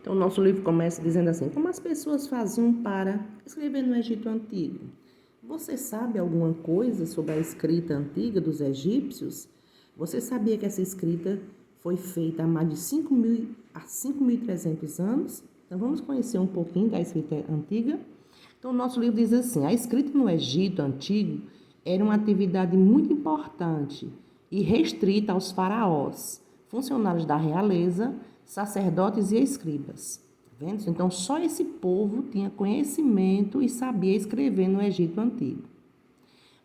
Então, o nosso livro começa dizendo assim: como as pessoas faziam para escrever no Egito Antigo? Você sabe alguma coisa sobre a escrita antiga dos egípcios? Você sabia que essa escrita foi feita há mais de 5.300 anos? Então, vamos conhecer um pouquinho da escrita antiga? Então, o nosso livro diz assim: a escrita no Egito Antigo era uma atividade muito importante e restrita aos faraós, funcionários da realeza, sacerdotes e escribas. Tá vendo? Então, só esse povo tinha conhecimento e sabia escrever no Egito Antigo.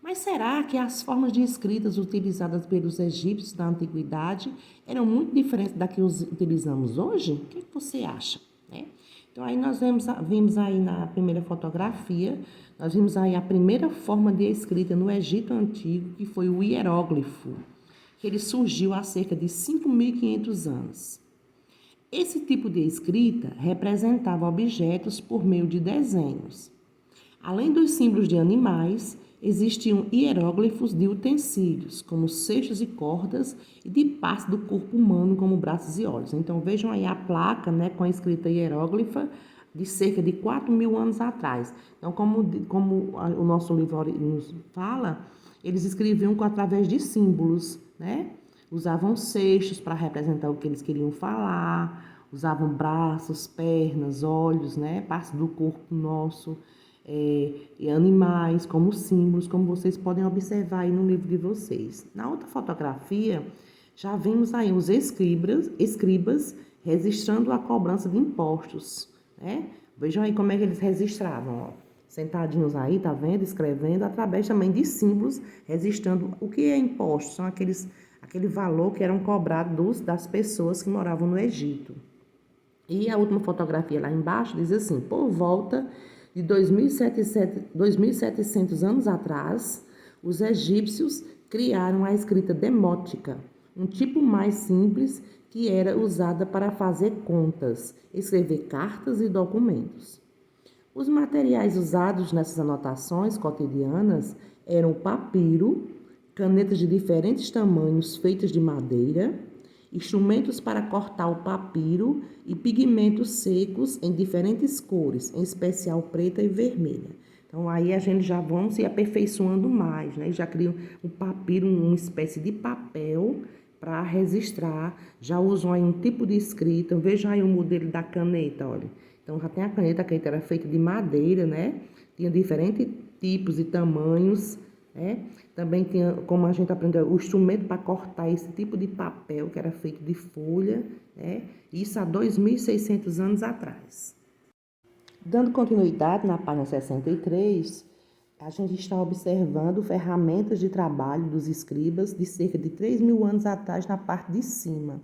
Mas será que as formas de escritas utilizadas pelos egípcios da antiguidade eram muito diferentes da que utilizamos hoje? O que você acha, né? Então, aí nós vimos aí na primeira fotografia, nós vimos aí a primeira forma de escrita no Egito Antigo, que foi o hieróglifo, que ele surgiu há cerca de 5.500 anos. Esse tipo de escrita representava objetos por meio de desenhos. Além dos símbolos de animais, existiam hieróglifos de utensílios, como cestos e cordas, e de partes do corpo humano, como braços e olhos. Então, vejam aí a placa, né, com a escrita hieróglifa de cerca de 4.000 anos atrás. Então, como o nosso livro nos fala, eles escreviam através de símbolos, né? Usavam cestos para representar o que eles queriam falar, usavam braços, pernas, olhos, né? Partes do corpo nosso, e animais como símbolos, como vocês podem observar aí no livro de vocês. Na outra fotografia, já vimos aí os escribas registrando a cobrança de impostos, né? Vejam aí como é que eles registravam, ó. Sentadinhos aí, tá vendo? Escrevendo através também de símbolos, registrando o que é imposto. São aquele valor que eram cobrados das pessoas que moravam no Egito. E a última fotografia lá embaixo diz assim: por volta de 2.700 anos atrás, os egípcios criaram a escrita demótica, um tipo mais simples que era usada para fazer contas, escrever cartas e documentos. Os materiais usados nessas anotações cotidianas eram o papiro, canetas de diferentes tamanhos feitas de madeira, instrumentos para cortar o papiro e pigmentos secos em diferentes cores, em especial preta e vermelha. Então, aí a gente já vamos se aperfeiçoando mais, né? Já cria o papiro, uma espécie de papel para registrar. Já usam aí um tipo de escrita. Vejam aí o modelo da caneta, olha. Então, já tem a caneta era feita de madeira, né? Tinha diferentes tipos e tamanhos, né? Também tinha, como a gente aprendeu, o instrumento para cortar esse tipo de papel, que era feito de folha, né? Isso há 2.600 anos atrás. Dando continuidade na página 63, a gente está observando ferramentas de trabalho dos escribas de cerca de 3.000 anos atrás na parte de cima.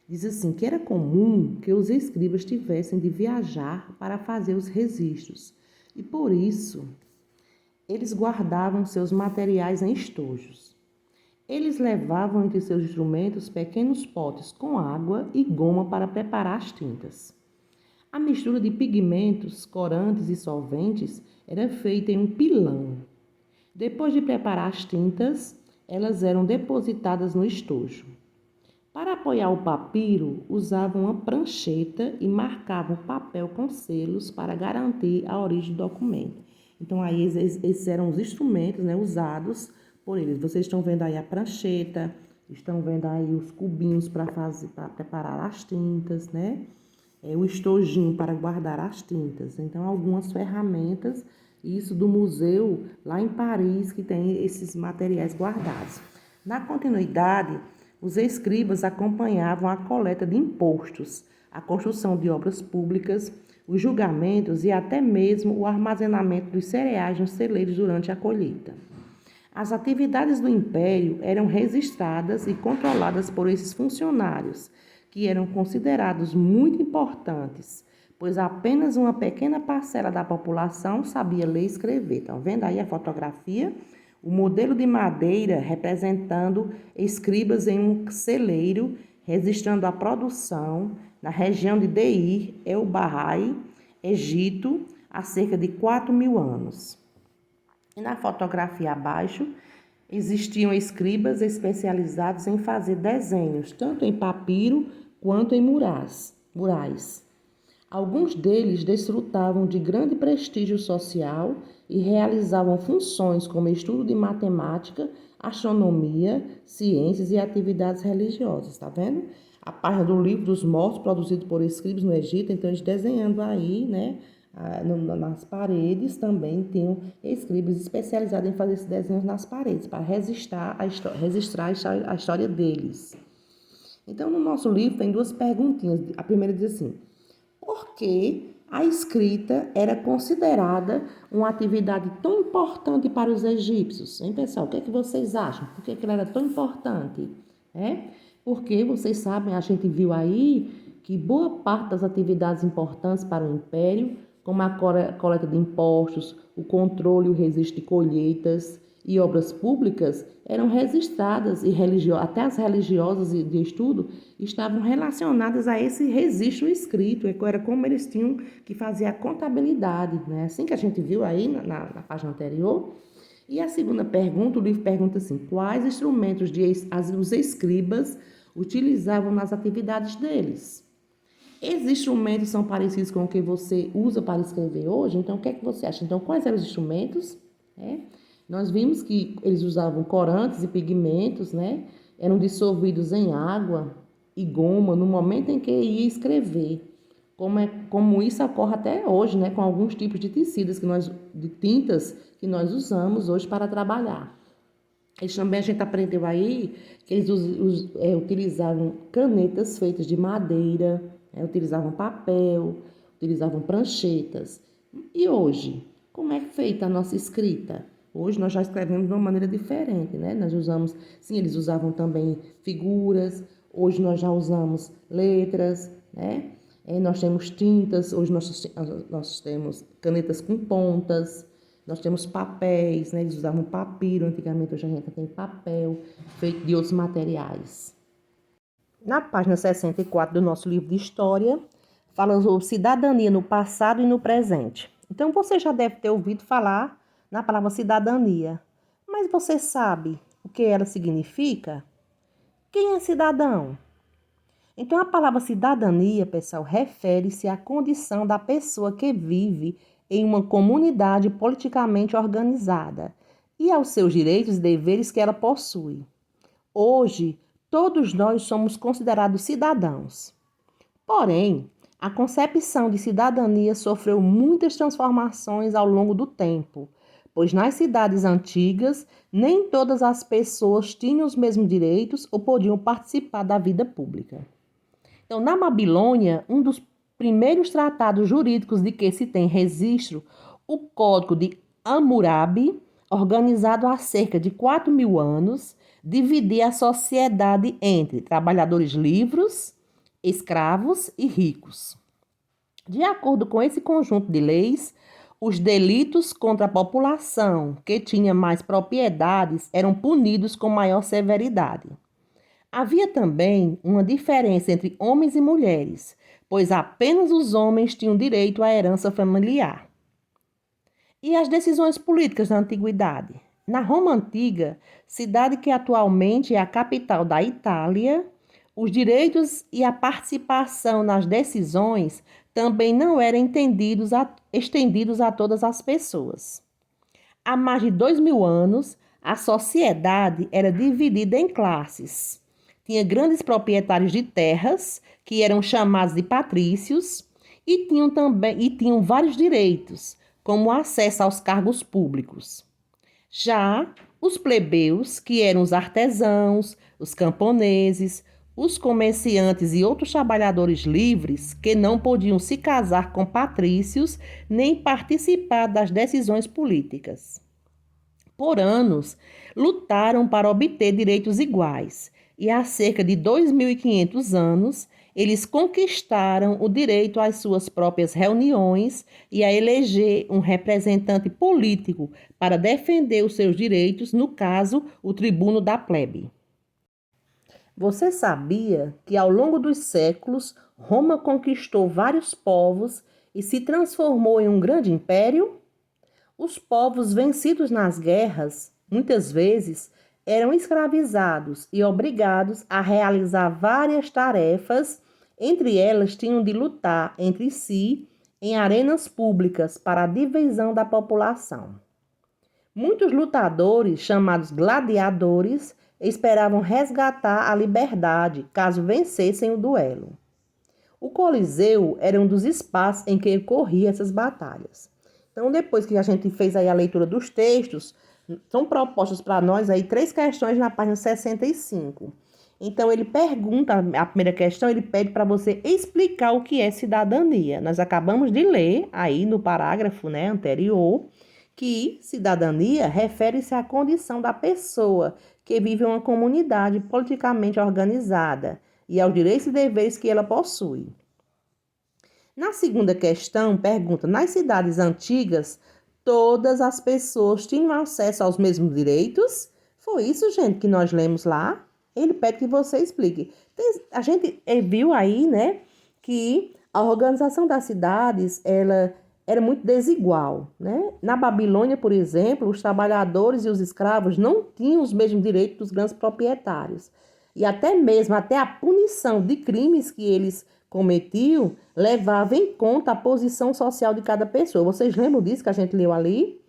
Diz assim que era comum que os escribas tivessem de viajar para fazer os registros e, por isso, eles guardavam seus materiais em estojos. Eles levavam entre seus instrumentos pequenos potes com água e goma para preparar as tintas. A mistura de pigmentos, corantes e solventes era feita em um pilão. Depois de preparar as tintas, elas eram depositadas no estojo. Para apoiar o papiro, usavam uma prancheta e marcavam o papel com selos para garantir a origem do documento. Então, aí esses eram os instrumentos, né, usados por eles. Vocês estão vendo aí a prancheta, estão vendo aí os cubinhos para preparar as tintas, né? O estojinho para guardar as tintas. Então, algumas ferramentas, isso do museu lá em Paris, que tem esses materiais guardados. Na continuidade, os escribas acompanhavam a coleta de impostos, a construção de obras públicas, os julgamentos e até mesmo o armazenamento dos cereais nos celeiros durante a colheita. As atividades do império eram registradas e controladas por esses funcionários, que eram considerados muito importantes, pois apenas uma pequena parcela da população sabia ler e escrever. Estão vendo aí a fotografia? O modelo de madeira representando escribas em um celeiro, registrando a produção na região de Deir el-Bahari, Egito, há cerca de 4.000 anos. E na fotografia abaixo, existiam escribas especializados em fazer desenhos, tanto em papiro quanto em murais. Alguns deles desfrutavam de grande prestígio social e realizavam funções como estudo de matemática, astronomia, ciências e atividades religiosas, tá vendo? A página do Livro dos Mortos, produzido por escribas no Egito, então eles desenhando aí, né? Nas paredes também tinham escribas especializados em fazer esses desenhos nas paredes, para registrar a história deles. Então, no nosso livro tem duas perguntinhas. A primeira diz assim: por que a escrita era considerada uma atividade tão importante para os egípcios? Hein, pessoal? O que é que vocês acham? Por que ela era tão importante? Porque vocês sabem, a gente viu aí que boa parte das atividades importantes para o império, como a coleta de impostos, o controle e o registro de colheitas e obras públicas, eram registradas e até as religiosas de estudo estavam relacionadas a esse registro escrito, era como eles tinham que fazer a contabilidade, né? Assim que a gente viu aí na página anterior. E a segunda pergunta, o livro pergunta assim: quais instrumentos os escribas utilizavam nas atividades deles? Esses instrumentos são parecidos com o que você usa para escrever hoje? Então, o que é que você acha? Então, quais eram os instrumentos? Nós vimos que eles usavam corantes e pigmentos, né? Eram dissolvidos em água e goma no momento em que ia escrever. Como isso ocorre até hoje, né? Com alguns tipos de tecidos, de tintas que nós usamos hoje para trabalhar. Também a gente aprendeu aí que eles utilizavam canetas feitas de madeira, utilizavam papel, utilizavam pranchetas. E hoje, como é feita a nossa escrita? Hoje nós já escrevemos de uma maneira diferente, né? Eles usavam também figuras, hoje nós já usamos letras, né? Nós temos tintas, hoje nós temos canetas com pontas, nós temos papéis, né? Eles usavam papiro, antigamente hoje a gente tem papel feito de outros materiais. Na página 64 do nosso livro de História, fala sobre cidadania no passado e no presente. Então, você já deve ter ouvido falar na palavra cidadania. Mas você sabe o que ela significa? Quem é cidadão? Então, a palavra cidadania, pessoal, refere-se à condição da pessoa que vive em uma comunidade politicamente organizada e aos seus direitos e deveres que ela possui. Hoje, todos nós somos considerados cidadãos. Porém, a concepção de cidadania sofreu muitas transformações ao longo do tempo, pois nas cidades antigas, nem todas as pessoas tinham os mesmos direitos ou podiam participar da vida pública. Então, na Babilônia, um dos primeiros tratados jurídicos de que se tem registro, o Código de Hammurabi, organizado há cerca de 4.000 anos, dividia a sociedade entre trabalhadores livres, escravos e ricos. De acordo com esse conjunto de leis, os delitos contra a população que tinha mais propriedades eram punidos com maior severidade. Havia também uma diferença entre homens e mulheres, pois apenas os homens tinham direito à herança familiar. E as decisões políticas na antiguidade? Na Roma Antiga, cidade que atualmente é a capital da Itália, os direitos e a participação nas decisões também não eram estendidos a todas as pessoas. Há mais de 2.000 anos, a sociedade era dividida em classes. Tinha grandes proprietários de terras, que eram chamados de patrícios, e tinham vários direitos, como acesso aos cargos públicos. Já os plebeus, que eram os artesãos, os camponeses, os comerciantes e outros trabalhadores livres, que não podiam se casar com patrícios nem participar das decisões políticas. Por anos, lutaram para obter direitos iguais, e há cerca de 2.500 anos, eles conquistaram o direito às suas próprias reuniões e a eleger um representante político para defender os seus direitos, no caso, o tribuno da plebe. Você sabia que ao longo dos séculos, Roma conquistou vários povos e se transformou em um grande império? Os povos vencidos nas guerras, muitas vezes, eram escravizados e obrigados a realizar várias tarefas Entre elas, tinham de lutar entre si em arenas públicas para a divisão da população. Muitos lutadores, chamados gladiadores, esperavam resgatar a liberdade caso vencessem o duelo. O Coliseu era um dos espaços em que ocorriam essas batalhas. Então, depois que a gente fez aí a leitura dos textos, são propostas para nós aí 3 questões na página 65. Então, ele pergunta, a primeira questão, ele pede para você explicar o que é cidadania. Nós acabamos de ler aí no parágrafo, né, anterior, que cidadania refere-se à condição da pessoa que vive em uma comunidade politicamente organizada e aos direitos e deveres que ela possui. Na segunda questão, pergunta: nas cidades antigas, todas as pessoas tinham acesso aos mesmos direitos? Foi isso, gente, que nós lemos lá? Ele pede que você explique. A gente viu aí, né, que a organização das cidades, ela era muito desigual, né? Na Babilônia, por exemplo, os trabalhadores e os escravos não tinham os mesmos direitos dos grandes proprietários. E até a punição de crimes que eles cometiam levava em conta a posição social de cada pessoa. Vocês lembram disso que a gente leu ali?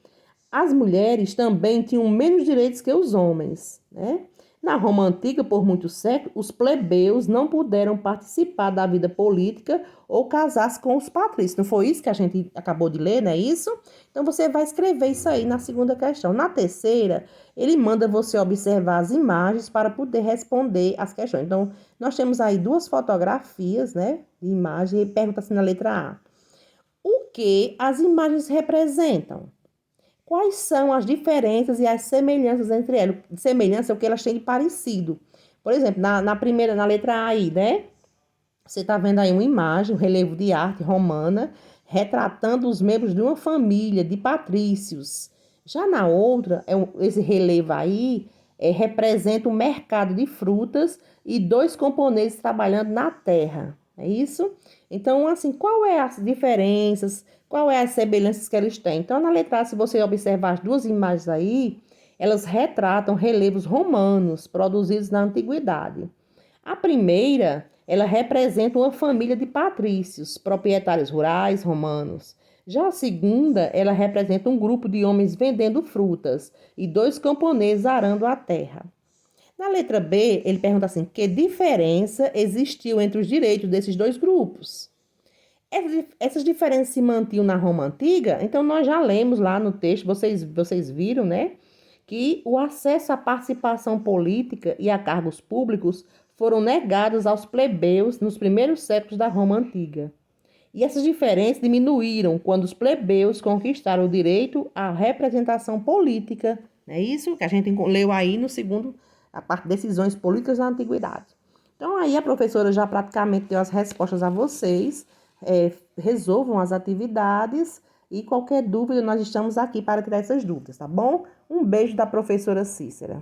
As mulheres também tinham menos direitos que os homens, né? Na Roma Antiga, por muitos séculos, os plebeus não puderam participar da vida política ou casar-se com os patrícios. Não foi isso que a gente acabou de ler, não é isso? Então, você vai escrever isso aí na segunda questão. Na terceira, ele manda você observar as imagens para poder responder as questões. Então, nós temos aí 2 fotografias, né, de imagem, e pergunta assim na letra A: o que as imagens representam? Quais são as diferenças e as semelhanças entre elas? Semelhança é o que elas têm de parecido. Por exemplo, na primeira, na letra A aí, né? Você está vendo aí uma imagem, um relevo de arte romana, retratando os membros de uma família de patrícios. Já na outra, esse relevo aí representa um mercado de frutas e 2 camponeses trabalhando na terra. É isso? Então, assim, qual é as diferenças, qual é as semelhanças que eles têm? Então, na letra A, se você observar as 2 imagens aí, elas retratam relevos romanos produzidos na antiguidade. A primeira, ela representa uma família de patrícios, proprietários rurais romanos. Já a segunda, ela representa um grupo de homens vendendo frutas e 2 camponeses arando a terra. Na letra B, ele pergunta assim: que diferença existiu entre os direitos desses 2 grupos? Essas diferenças se mantinham na Roma Antiga? Então, nós já lemos lá no texto, vocês viram, né? Que o acesso à participação política e a cargos públicos foram negados aos plebeus nos primeiros séculos da Roma Antiga. E essas diferenças diminuíram quando os plebeus conquistaram o direito à representação política. É isso que a gente leu aí no segundo, a parte de decisões políticas na antiguidade. Então, aí a professora já praticamente deu as respostas a vocês. Resolvam as atividades e qualquer dúvida nós estamos aqui para tirar essas dúvidas, tá bom? Um beijo da professora Cícera.